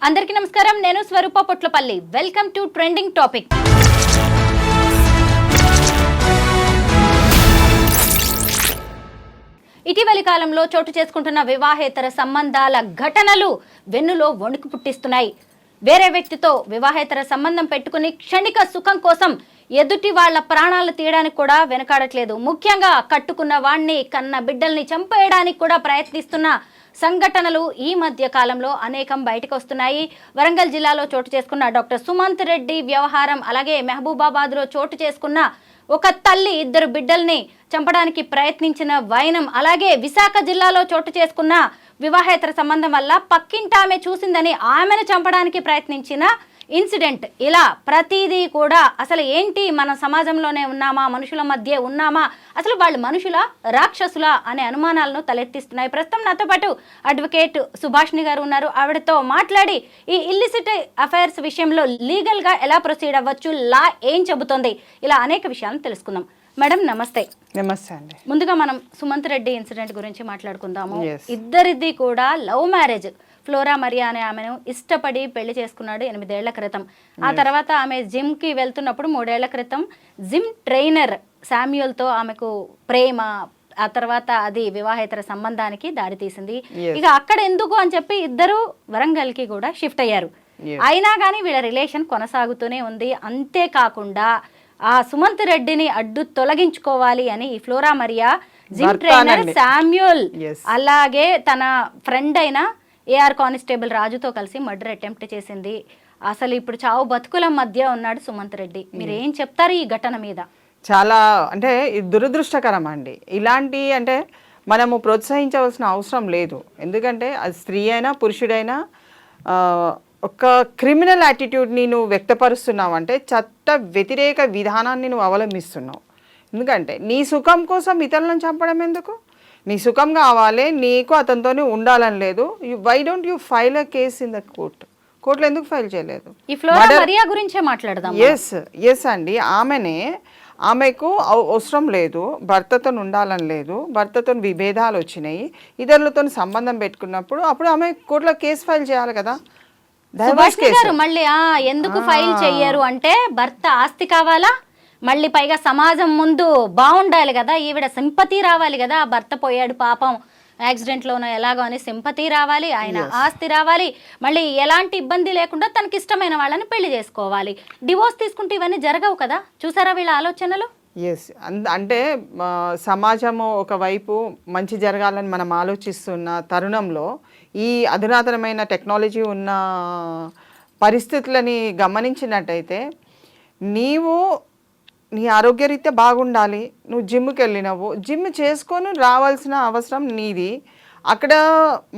అందరికీ నమస్కారం. నేను Swaroopa Potlapalli. Welcome to trending topic. ఇటీవలి కాలంలో చోటు చేసుకుంటున్న వివాహేతర సంబంధాల ఘటనలు వెన్నులో వణుకు పుట్టిస్తున్నాయి. వేరే వ్యక్తితో వివాహేతర సంబంధం పెట్టుకుని క్షణిక సుఖం కోసం ఎదుటి వాళ్ల ప్రాణాలు తీయడానికి కూడా వెనకాడట్లేదు. ముఖ్యంగా కట్టుకున్న వాణ్ణి, కన్న బిడ్డల్ని చంపేయడానికి కూడా ప్రయత్నిస్తున్న సంఘటనలు ఈ మధ్య కాలంలో అనేకం బయటకు వస్తున్నాయి. వరంగల్ జిల్లాలో చోటు చేసుకున్న డాక్టర్ సుమంత్ రెడ్డి వ్యవహారం, అలాగే మహబూబాబాద్లో చోటు చేసుకున్న ఒక తల్లి ఇద్దరు బిడ్డల్ని చంపడానికి ప్రయత్నించిన వైనం, అలాగే విశాఖ జిల్లాలో చోటు చేసుకున్న వివాహేతర సంబంధం వల్ల పక్కింటామె చూసిందని ఆమెను చంపడానికి ప్రయత్నించిన ఇన్సిడెంట్, ఇలా ప్రతిదీ కూడా అసలు ఏంటి, మన సమాజంలోనే ఉన్నామా, మనుషుల మధ్య ఉన్నామా, అసలు వాళ్ళు మనుషుల రాక్షసుల అనే అనుమానాలను తలెత్తిస్తున్నాయి. ప్రస్తుతం నాతో పాటు అడ్వకేట్ సుభాష్ని గారు ఉన్నారు. ఆవిడతో మాట్లాడి ఈ ఇల్లిసిట్ అఫైర్స్ విషయంలో లీగల్గా ఎలా ప్రొసీడ్ అవ్వచ్చు, లా ఏం చెబుతోంది, ఇలా అనేక విషయాలను తెలుసుకుందాం. మేడం నమస్తే. నమస్తే అండి. ముందుగా మనం సుమంత్ రెడ్డి ఇన్సిడెంట్ గురించి మాట్లాడుకుందాము. ఇద్దరిది కూడా లవ్ మ్యారేజ్. ఫ్లోరా మరియా అనే ఆమెను ఇష్టపడి పెళ్లి చేసుకున్నాడు 8 ఏళ్ల క్రితం. ఆ తర్వాత ఆమె జిమ్కి వెళ్తున్నప్పుడు 3 ఏళ్ల క్రితం జిమ్ ట్రైనర్ శామ్యూల్తో ఆమెకు ప్రేమ, ఆ తర్వాత అది వివాహేతర సంబంధానికి దారితీసింది. ఇక అక్కడ ఎందుకు అని చెప్పి ఇద్దరు వరంగల్కి కూడా షిఫ్ట్ అయ్యారు. అయినా కానీ వీళ్ళ రిలేషన్ కొనసాగుతూనే ఉంది. అంతేకాకుండా ఆ సుమంత్ రెడ్డిని అడ్డు తొలగించుకోవాలి అని ఈ flora Mariya gym trainer Samuel అలాగే తన ఫ్రెండ్ అయిన ఏఆర్ కానిస్టేబుల్ రాజుతో కలిసి మర్డర్ అటెంప్ట్ చేసింది. అసలు ఇప్పుడు చావు బతుకుల మధ్య ఉన్నాడు సుమంత్ రెడ్డి. మీరు ఏం చెప్తారు ఈ ఘటన మీద? చాలా అంటే దురదృష్టకరం అండి. ఇలాంటి అంటే మనము ప్రోత్సహించవలసిన అవసరం లేదు. ఎందుకంటే అది స్త్రీ అయినా పురుషుడైనా ఒక క్రిమినల్ యాటిట్యూడ్ని నువ్వు వ్యక్తపరుస్తున్నావు అంటే చట్ట వ్యతిరేక విధానాన్ని నువ్వు అవలంబిస్తున్నావు. ఎందుకంటే నీ సుఖం కోసం ఇతరులను చంపడం ఎందుకు? నీ సుఖం కావాలి, నీకు అతనితోనే ఉండాలని లేదు. Why don't you file a case in the కోర్టులో ఎందుకు ఫైల్ చేయలేదు? ఈ ఫ్లోరా మరియా గురించే మాట్లాడదాం. ఎస్ అండి. ఆమెకు అవసరం లేదు, భర్తతో ఉండాలని లేదు, భర్తతో విభేదాలు వచ్చినాయి, ఇతరులతో సంబంధం పెట్టుకున్నప్పుడు అప్పుడు ఆమె కోర్టులో కేసు ఫైల్ చేయాలి కదా. మళ్ళీ ఎందుకు ఫైల్ చెయ్యరు అంటే భర్త ఆస్తి కావాలా, మళ్ళీ పైగా సమాజం ముందు బాగుండాలి కదా, ఈవిడ సింపతి రావాలి కదా, భర్త పోయాడు పాపం యాక్సిడెంట్లోనో ఎలాగో అని సింపతి రావాలి, ఆయన ఆస్తి రావాలి, మళ్ళీ ఎలాంటి ఇబ్బంది లేకుండా తనకి ఇష్టమైన వాళ్ళని పెళ్లి చేసుకోవాలి. డివోర్స్ తీసుకుంటే ఇవన్నీ జరగవు కదా. చూసారా వీళ్ళ ఆలోచనలు? ఎస్. అంటే సమాజము ఒకవైపు మంచి జరగాలని మనం ఆలోచిస్తున్న తరుణంలో ఈ అధునాతనమైన టెక్నాలజీ ఉన్న పరిస్థితులని గమనించినట్టయితే నీవు నీ ఆరోగ్యరీత్యా బాగుండాలి, నువ్వు జిమ్కి వెళ్ళినావు, జిమ్ చేసుకొని రావాల్సిన అవసరం నీది. అక్కడ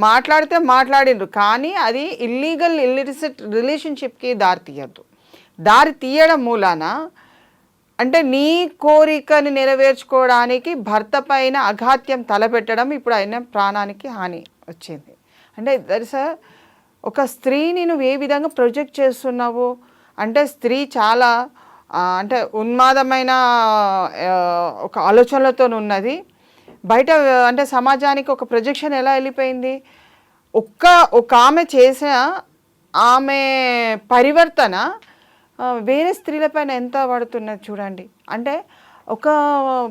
మాట్లాడితే మాట్లాడిండ్రు, కానీ అది ఇల్లిసిట్ రిలేషన్షిప్కి దారి తీయడం మూలాన అంటే నీ కోరికని నెరవేర్చుకోవడానికి భర్త పైన అఘాత్యం తలపెట్టడం, ఇప్పుడు ఆయన ప్రాణానికి హాని వచ్చింది. అంటే ఒక స్త్రీని నువ్వు ఏ విధంగా ప్రొజెక్ట్ చేస్తున్నావు అంటే స్త్రీ చాలా అంటే ఉన్మాదమైన ఒక ఆలోచనలతో ఉన్నది. బయట అంటే సమాజానికి ఒక ప్రొజెక్షన్ ఎలా వెళ్ళిపోయింది. ఒక ఆమె చేసిన ఆమె పరివర్తన వేరే స్త్రీలపైన ఎంత పడుతున్నది చూడండి. అంటే ఒక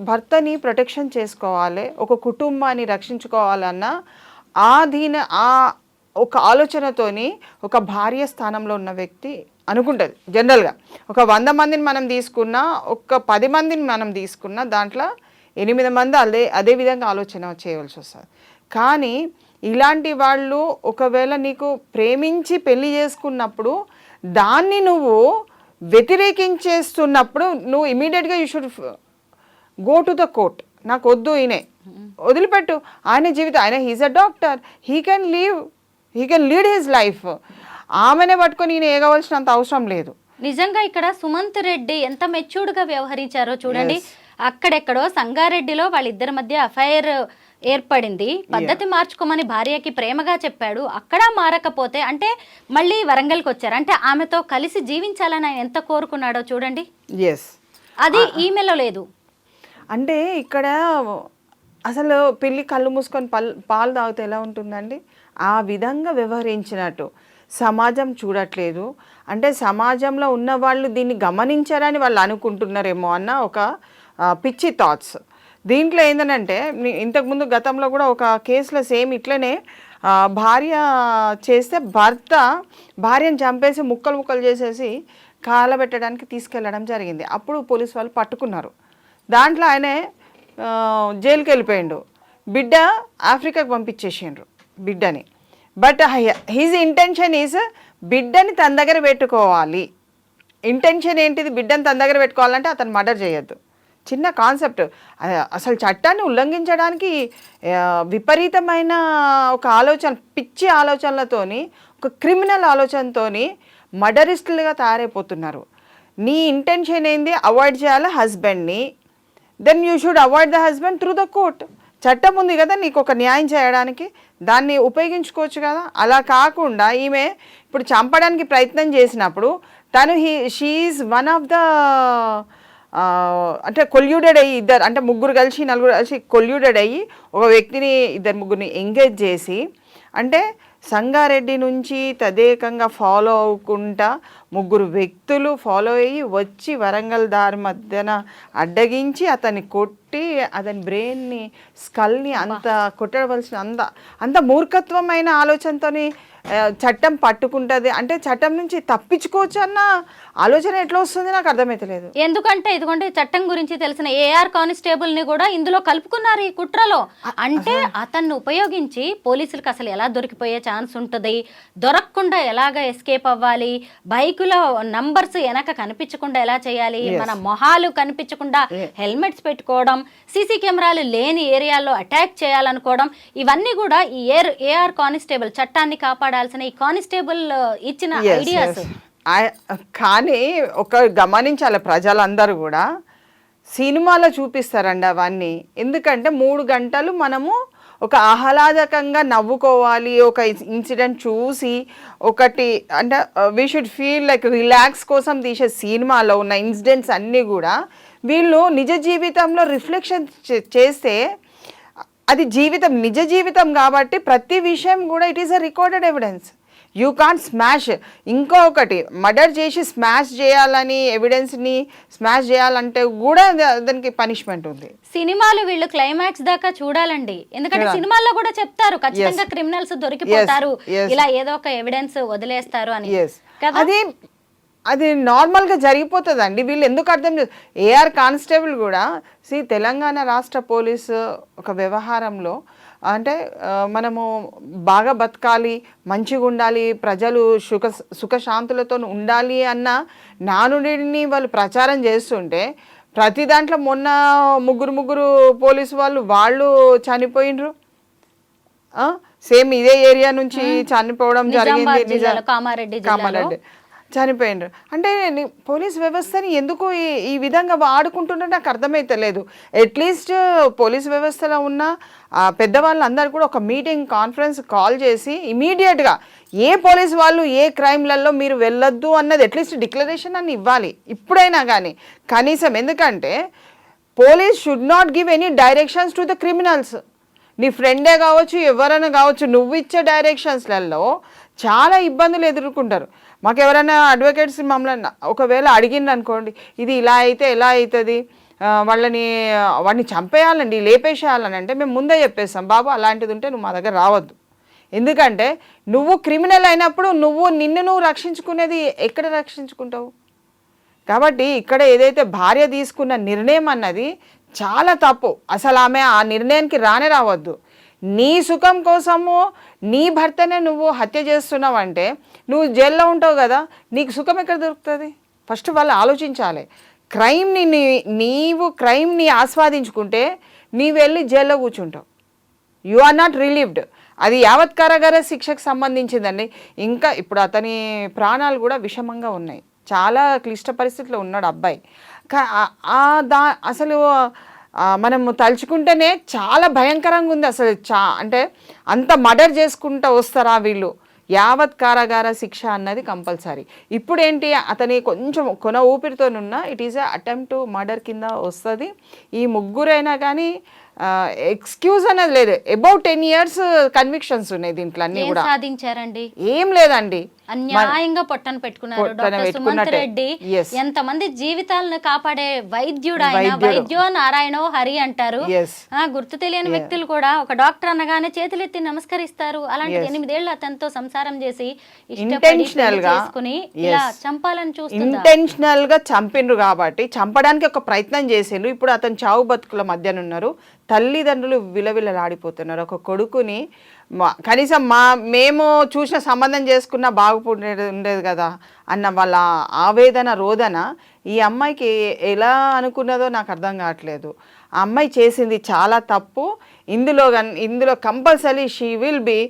భర్తని ప్రొటెక్షన్ చేసుకోవాలి, ఒక కుటుంబాన్ని రక్షించుకోవాలన్న ఒక ఆలోచనతోని ఒక భార్య స్థానంలో ఉన్న వ్యక్తి అనుకుంటుంది. జనరల్గా ఒక 100 మందిని మనం తీసుకున్నా, ఒక 10 మందిని మనం తీసుకున్నా, దాంట్లో 8 మంది అదే విధంగా ఆలోచన చేయవలసి వస్తుంది. కానీ ఇలాంటి వాళ్ళు ఒకవేళ నీకు ప్రేమించి పెళ్లి చేసుకున్నప్పుడు దాన్ని నువ్వు వ్యతిరేకించేస్తున్నప్పుడు నువ్వు ఇమీడియట్గా you should go to the court. నాకు వద్దు, ఈయనే వదిలిపెట్టు, ఆయన జీవితం, ఆయన he's a doctor, he can lead his life. ఆమెనే పట్టుకొని ఈయన ఏగవలసినంత అవసరం లేదు. నిజంగా ఇక్కడ సుమంత్ రెడ్డి ఎంత మెచ్యూర్డ్గా వ్యవహరించారో చూడండి. అక్కడెక్కడో సంగారెడ్డిలో వాళ్ళిద్దరి మధ్య అఫైర్ ఏర్పడింది, పద్ధతి మార్చుకోమని భార్యకి ప్రేమగా చెప్పాడు, అక్కడ మారకపోతే అంటే మళ్ళీ వరంగల్కి వచ్చారు. అంటే ఆమెతో కలిసి జీవించాలని ఆయన ఎంత కోరుకున్నాడో చూడండి. అది ఈమెలో లేదు. అంటే ఇక్కడ అసలు పిల్లి కళ్ళు మూసుకొని పాలు తాగితే ఎలా ఉంటుందండి, ఆ విధంగా వ్యవహరించినట్టు. సమాజం చూడట్లేదు, అంటే సమాజంలో ఉన్న వాళ్ళు దీన్ని గమనించారని వాళ్ళు అనుకుంటున్నారేమో అన్న ఒక పిచ్చి థాట్స్. దీంట్లో ఏంటంటే ఇంతకుముందు గతంలో కూడా ఒక కేసులో సేమ్ ఇట్లనే భార్య చేస్తే భర్త భార్యను చంపేసి ముక్కలు ముక్కలు చేసేసి కాలబెట్టడానికి తీసుకెళ్ళడం జరిగింది. అప్పుడు పోలీసు వాళ్ళు పట్టుకున్నారు. దాంట్లో ఆయనే జైలుకి వెళ్ళిపోయిండు. బిడ్డ ఆఫ్రికాకి పంపించేసిండ్రు బిడ్డని. బట్ హిజ్ ఇంటెన్షన్ ఈజ్ బిడ్డని తన దగ్గర పెట్టుకోవాలి. ఇంటెన్షన్ ఏంటిది? బిడ్డని తన దగ్గర పెట్టుకోవాలంటే అతను మర్డర్ చేయొద్దు. చిన్న కాన్సెప్ట్. అసలు చట్టాన్ని ఉల్లంఘించడానికి విపరీతమైన ఒక ఆలోచన, పిచ్చి ఆలోచనలతోని, ఒక క్రిమినల్ ఆలోచనతోని మర్డరిస్టులుగా తయారైపోతున్నారు. నీ ఇంటెన్షన్ ఏంది? అవాయిడ్ చేయాలి హస్బెండ్ని. Then you should avoid the husband through the court. చట్టం ఉంది కదా నీకు ఒక న్యాయం చేయడానికి, దాన్ని ఉపయోగించుకోవచ్చు కదా. అలా కాకుండా ఈమె ఇప్పుడు చంపడానికి ప్రయత్నం చేసినప్పుడు తను షీఈస్ వన్ ఆఫ్ ద అంటే కొల్యూడెడ్ అయ్యి ఇద్దరు, అంటే ముగ్గురు కలిసి నలుగురు కలిసి కొల్యూడెడ్ అయ్యి ఒక వ్యక్తిని ఇద్దరు ముగ్గురిని ఎంగేజ్ చేసి, అంటే సంగారెడ్డి నుంచి తదేకంగా ఫాలో అవ్వకుండా ముగ్గురు వ్యక్తులు ఫాలో అయ్యి వచ్చి వరంగల్ దారి మధ్యన అడ్డగించి అతన్ని కొట్టి అతని బ్రెయిన్ని స్కల్ని అంత కొట్టవలసిన అంత మూర్ఖత్వమైన ఆలోచనతో చట్టం పట్టుకుంటుంది. అంటే చట్టం నుంచి తప్పించుకోవచ్చు అన్న ఆలోచన ఎట్లా వస్తుంది నాకు అర్థమైతలేదు. ఎందుకంటే ఇదిగోండి చట్టం గురించి తెలిసిన ఏఆర్ కానిస్టేబుల్ ని కూడా ఇందులో కలుపుకున్నారు ఈ కుట్రలో. అంటే అతన్ని ఉపయోగించి పోలీసులకు అసలు ఎలా దొరికిపోయే ఛాన్స్ ఉంటుంది, దొరకకుండా ఎలాగ ఎస్కేప్ అవ్వాలి, బైకులో నంబర్స్ వెనక కనిపించకుండా ఎలా చేయాలి, మన మొహాలు కనిపించకుండా హెల్మెట్స్ పెట్టుకోవడం, సీసీ కెమెరాలు లేని ఏరియాలో అటాక్ చేయాలనుకోవడం, ఇవన్నీ కూడా ఈ ఏఆర్ కానిస్టేబుల్ చట్టాన్ని కాపాడాల్సిన ఈ కానిస్టేబుల్ ఇచ్చిన ఐడియాస్. కానీ ఒక గమనించాలి ప్రజలందరూ కూడా, సినిమాలో చూపిస్తారండి అవన్నీ. ఎందుకంటే 3 గంటలు మనము ఒక ఆహ్లాదకంగా నవ్వుకోవాలి, ఒక ఇన్సిడెంట్ చూసి ఒకటి అంటే we should feel like relax కోసం తీసే సినిమాలో ఉన్న ఇన్సిడెంట్స్ అన్నీ కూడా వీళ్ళు నిజ జీవితంలో రిఫ్లెక్షన్ చేస్తే అది నిజ జీవితం కాబట్టి ప్రతి విషయం కూడా it is a recorded evidence. You can't smash. ఇంకొకటి మర్డర్ చేసి స్మాష్ చేయాలని, ఎవిడెన్స్ని స్మాష్ చేయాలంటే కూడా దానికి పనిష్మెంట్ ఉంది. సినిమాలు వీళ్ళు క్లైమాక్స్ దాకా చూడాలండి, ఎందుకంటే సినిమాల్లో కూడా చెప్తారు ఖచ్చితంగా క్రిమినల్స్ దొరికిపోతారు, ఇలా ఏదో ఒక ఎవిడెన్స్ వదిలేస్తారు అని. అది నార్మల్గా జరిగిపోతుందండి. వీళ్ళు ఎందుకు అర్థం ఏఆర్ కానిస్టేబుల్ కూడా తెలంగాణ రాష్ట్ర పోలీసు ఒక వ్యవహారంలో అంటే మనము బాగా బతకాలి, మంచిగా ఉండాలి, ప్రజలు సుఖశాంతులతో ఉండాలి అన్న నానుడిని వాళ్ళు ప్రచారం చేస్తుంటే ప్రతి దాంట్లో మొన్న ముగ్గురు పోలీసు వాళ్ళు చనిపోయినరు. సేమ్ ఇదే ఏరియా నుంచి చనిపోవడం జరిగింది, కామారెడ్డి చనిపోయినరు. అంటే పోలీస్ వ్యవస్థని ఎందుకు ఈ విధంగా వాడుకుంటున్నారో నాకు అర్థమైతలేదు. అట్లీస్ట్ పోలీస్ వ్యవస్థలో ఉన్న పెద్దవాళ్ళందరూ కూడా ఒక మీటింగ్ కాన్ఫరెన్స్ కాల్ చేసి ఇమీడియట్గా ఏ పోలీస్ వాళ్ళు ఏ క్రైమ్లలో మీరు వెళ్ళొద్దు అన్నది అట్లీస్ట్ డిక్లరేషన్ అని ఇవ్వాలి ఇప్పుడైనా కానీ కనీసం. ఎందుకంటే police should not give any directions to the criminals. నీ ఫ్రెండే కావచ్చు, ఎవరైనా కావచ్చు, నువ్వు ఇచ్చే డైరెక్షన్స్లలో చాలా ఇబ్బందులు ఎదుర్కొంటారు. మాకు ఎవరైనా అడ్వకేట్స్ మమ్మల్ని ఒకవేళ అడిగింది అనుకోండి, ఇది ఇలా అయితే ఎలా అవుతుంది, వాడిని చంపేయాలండి, లేపేసేయాలని అంటే మేము ముందే చెప్పేస్తాం, బాబు అలాంటిది ఉంటే నువ్వు మా దగ్గర రావద్దు. ఎందుకంటే నువ్వు క్రిమినల్ అయినప్పుడు నిన్ను రక్షించుకునేది ఎక్కడ రక్షించుకుంటావు? కాబట్టి ఇక్కడ ఏదైతే భార్య తీసుకున్న నిర్ణయం అన్నది చాలా తప్పు. అసలు ఆమె ఆ నిర్ణయానికి రావద్దు. నీ సుఖం కోసము నీ భర్తనే నువ్వు హత్య చేస్తున్నావంటే నువ్వు జైల్లో ఉంటావు కదా, నీకు సుఖం ఎక్కడ దొరుకుతుంది? ఫస్ట్ వాళ్ళు ఆలోచించాలి. క్రైమ్ని ఆస్వాదించుకుంటే నీవు వెళ్ళి జైల్లో కూర్చుంటావు, యు ఆర్ నాట్ రిలీవ్డ్. అది యావత్ కారాగార శిక్షకు సంబంధించిందండి. ఇంకా ఇప్పుడు అతని ప్రాణాలు కూడా విషమంగా ఉన్నాయి, చాలా క్లిష్ట పరిస్థితిలో ఉన్నాడు అబ్బాయి. అసలు మనం తలుచుకుంటేనే చాలా భయంకరంగా ఉంది. అసలు అంటే అంత మర్డర్ చేసుకుంటూ వస్తారా వీళ్ళు? యావత్ కారాగార శిక్ష అన్నది కంపల్సరీ. ఇప్పుడు ఏంటి, అతని కొంచెం కొన ఊపిరితోనున్న it is attempt to murder కింద వస్తుంది. ఈ ముగ్గురైనా కానీ ఎక్స్క్యూజ్ అనేది లేదు. అబౌట్ 10 years కన్విక్షన్స్ ఉన్నాయి దీంట్లో. అన్నీ కూడా సాధించారండి, ఏం లేదండి. అన్యాయంగా పొట్టను పెట్టుకున్నారు డాక్టర్ సుమంత్ పెట్టుకున్నట్టే. రెడ్డి. Yes. ఎంతమంది జీవితాలను కాపాడే వైద్యుడు ఆయన. వైద్యో నారాయణో హరి అంటారు. Yes. గుర్తు తెలియని వ్యక్తులు కూడా ఒక డాక్టర్ అనగానే చేతులెత్తి నమస్కరిస్తారు. అలాంటి 8 ఏళ్ళు అతనితో సంసారం చేసి Intentional గా, చేసుకుని ఇలా చంపాలని చూస్తున్నారు. ఇంటెన్షనల్ గా చంపిండ్రు కాబట్టి చంపడానికి ఒక ప్రయత్నం చేసిండ్రు. ఇప్పుడు అతను చావు బతుకుల మధ్యన ఉన్నారు. తల్లిదండ్రులు విలవిలలాడిపోతున్నారు. ఒక కొడుకుని కనీసం మేము చూసిన సంబంధం చేసుకున్నా ఉండేది కదా అన్న వాళ్ళ ఆవేదన రోదన ఈ అమ్మాయికి ఎలా అనుకున్నదో నాకు అర్థం కావట్లేదు. ఆ అమ్మాయి చేసింది చాలా తప్పు. ఇందులో కంపల్సరీ షీ విల్ బి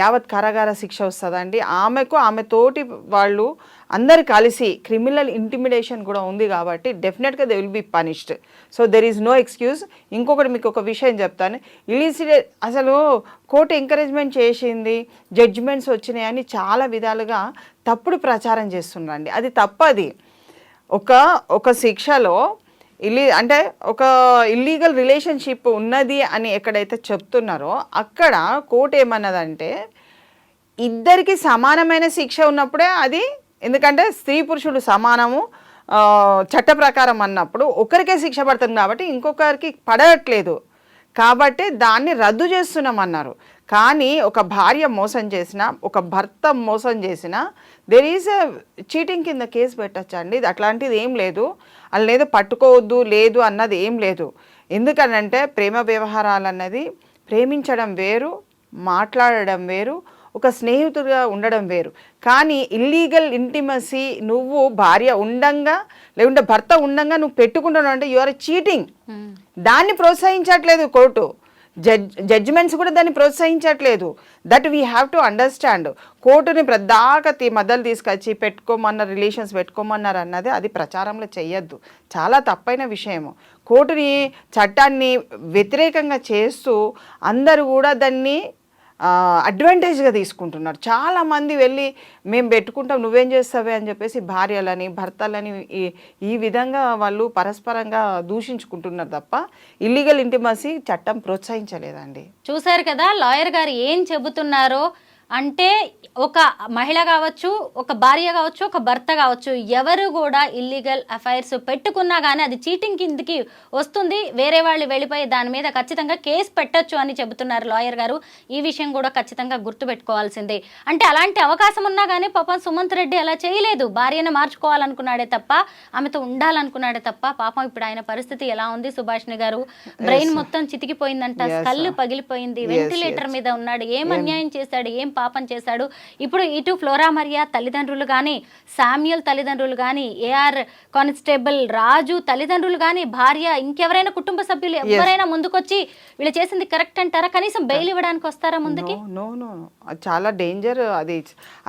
యావత్ కారాగార శిక్ష వస్తుందండి. ఆమెకు ఆమె తోటి వాళ్ళు అందరు కలిసి క్రిమినల్ ఇంటిమిడేషన్ కూడా ఉంది కాబట్టి డెఫినెట్గా they will be punished. So there is no excuse. ఇంకొకటి మీకు ఒక విషయం చెప్తాను. ఇలిసిడెంట్ అసలు కోర్టు ఎంకరేజ్మెంట్ చేసింది, జడ్జిమెంట్స్ వచ్చినాయని చాలా విధాలుగా తప్పుడు ప్రచారం చేస్తున్నారండి. అది తప్పది. ఒక శిక్షలో అంటే ఒక ఇల్లీగల్ రిలేషన్షిప్ ఉన్నది అని ఎక్కడైతే చెప్తున్నారో అక్కడ కోర్టు ఏమన్నదంటే ఇద్దరికి సమానమైన శిక్ష ఉన్నప్పుడే అది, ఎందుకంటే స్త్రీ పురుషుడు సమానము చట్ట ప్రకారం అన్నప్పుడు ఒకరికే శిక్ష పడుతుంది కాబట్టి ఇంకొకరికి పడట్లేదు కాబట్టి దాన్ని రద్దు చేస్తున్నామన్నారు. కానీ ఒక భార్య మోసం చేసినా, ఒక భర్త మోసం చేసినా దెర్ ఈజ్ ఎ చీటింగ్ కింద కేసు పెట్టచ్చండి. అట్లాంటిది ఏం లేదు. అలా లేదు పట్టుకోవద్దు లేదు అన్నది ఏం లేదు. ఎందుకనంటే ప్రేమ వ్యవహారాలు అన్నది ప్రేమించడం వేరు, మాట్లాడడం వేరు, ఒక స్నేహితుడిగా ఉండడం వేరు. కానీ ఇల్లీగల్ ఇంటిమసీ నువ్వు భార్య ఉండంగా లేకుంటే భర్త ఉండంగా నువ్వు పెట్టుకుంటున్నావు అంటే యు ఆర్ చీటింగ్. దాన్ని ప్రోత్సహించట్లేదు కోర్టు. జడ్జిమెంట్స్ కూడా దాన్ని ప్రోత్సహించట్లేదు. That we have to understand. కోర్టుని ప్రదాక మద్దలు తీసుకొచ్చి రిలేషన్స్ పెట్టుకోమన్నారు అన్నది అది ప్రచారంలో చెయ్యొద్దు. చాలా తప్పైన విషయము. కోర్టుని చట్టాన్ని వ్యతిరేకంగా చేస్తూ అందరూ కూడా దాన్ని అడ్వాంటేజ్గా తీసుకుంటున్నారు. చాలామంది వెళ్ళి మేము పెట్టుకుంటాం నువ్వేం చేస్తావే అని చెప్పేసి భార్యలని భర్తలని ఈ విధంగా వాళ్ళు పరస్పరంగా దూషించుకుంటున్నారు తప్ప ఇల్లీగల్ ఇంటిమసీ చట్టం ప్రోత్సహించలేదండి. చూశారు కదా లాయర్ గారు ఏం చెబుతున్నారో. అంటే ఒక మహిళ కావచ్చు, ఒక భార్య కావచ్చు, ఒక భర్త కావచ్చు, ఎవరు కూడా ఇల్లీగల్ అఫైర్స్ పెట్టుకున్నా కానీ అది చీటింగ్ కిందకి వస్తుంది. వేరే వాళ్ళు వెళ్ళిపోయి దాని మీద ఖచ్చితంగా కేసు పెట్టచ్చు అని చెబుతున్నారు లాయర్ గారు. ఈ విషయం కూడా ఖచ్చితంగా గుర్తుపెట్టుకోవాల్సిందే. అంటే అలాంటి అవకాశం ఉన్నా కానీ పాపం సుమంత్ రెడ్డి అలా చేయలేదు. భార్యను మార్చుకోవాలనుకున్నాడే తప్ప, ఆమెతో ఉండాలనుకున్నాడే తప్ప. పాపం ఇప్పుడు ఆయన పరిస్థితి ఎలా ఉంది సుభాష్ని గారు? బ్రెయిన్ మొత్తం చితికిపోయిందంట, కళ్ళు పగిలిపోయింది, వెంటిలేటర్ మీద ఉన్నాడు. ఏం అన్యాయం చేశాడు, ఏం పాపం చేశాడు? ఇప్పుడు ఇటు ఫ్లోరా మరియా తల్లిదండ్రులు కానీ, శామ్యుయల్ తల్లిదండ్రులు కానీ, ఏఆర్ కానిస్టేబుల్ రాజు తల్లిదండ్రులు కానీ, భార్య, ఇంకెవరైనా కుటుంబ సభ్యులు ఎవరైనా ముందుకొచ్చి వీళ్ళు చేసింది కరెక్ట్ అంటారా? కనీసం బెయిల్ ఇవ్వడానికి వస్తారా ముందుకి? నో చాలా డేంజర్. అది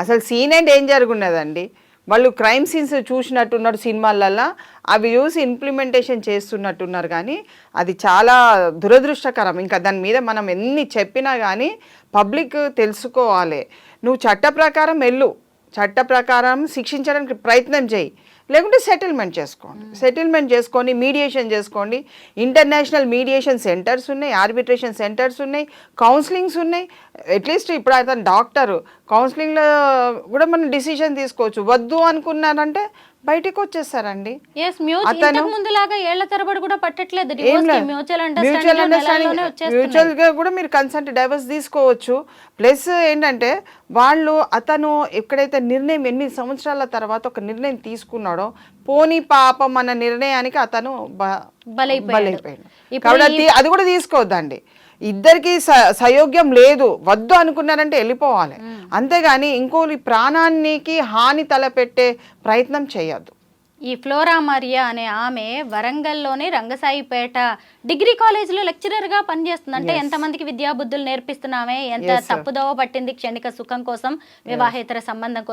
అసలు సీనే డేంజర్గా ఉన్నదండి. వాళ్ళు క్రైమ్ సీన్స్ చూసినట్టున్నారు సినిమాలల్లో, అవి చూసి ఇంప్లిమెంటేషన్ చేస్తున్నట్టున్నారు. కానీ అది చాలా దురదృష్టకరం. ఇంకా దాని మీద మనం ఎన్ని చెప్పినా కానీ పబ్లిక్ తెలుసుకోవాలి. నువ్వు చట్ట ప్రకారం వెళ్ళు, చట్ట ప్రకారం శిక్షించడానికి ప్రయత్నం చేయి, లేకుంటే సెటిల్మెంట్ చేసుకొని మీడియేషన్ చేసుకోండి. ఇంటర్నేషనల్ మీడియేషన్ సెంటర్స్ ఉన్నాయి, ఆర్బిట్రేషన్ సెంటర్స్ ఉన్నాయి, కౌన్సిలింగ్స్ ఉన్నాయి. అట్లీస్ట్ ఇప్పుడు అతను డాక్టర్, కౌన్సిలింగ్లో కూడా మనం డిసిషన్ తీసుకోవచ్చు. వద్దు అనుకున్నారంటే బయటకు వచ్చేస్తారండి. మ్యూచువల్ గా కూడా మీరు కన్సెంట్ డైవర్స్ తీసుకోవచ్చు. ప్లస్ ఏంటంటే అతను ఎక్కడైతే నిర్ణయం ఎన్ని సంవత్సరాల తర్వాత ఒక నిర్ణయం తీసుకున్నాడో, పోనీ పాపం అన్న నిర్ణయానికి అతను బలైపోయాడు. కాబట్టి అది కూడా తీసుకోవద్దండి. ఇద్దరికి సయోగ్యం లేదు, వద్దు అనుకున్నారంటే వెళ్ళిపోవాలి. అంతేగాని ఇంకోరి ప్రాణానికి హాని తలపెట్టే ప్రయత్నం చేయొద్దు. ఈ ఫ్లోరా మరియా అనే ఆమె వరంగల్లోని రంగసాయిపేట డిగ్రీ కాలేజీలో లెక్చరర్గా పనిచేస్తుంది. అంటే ఎంతమందికి విద్యాబుద్ధులు నేర్పిస్తున్నామే, ఎంత తప్పుదోవ పట్టింది క్షణిక సుఖం కోసం, వివాహేతర సంబంధం కోసం.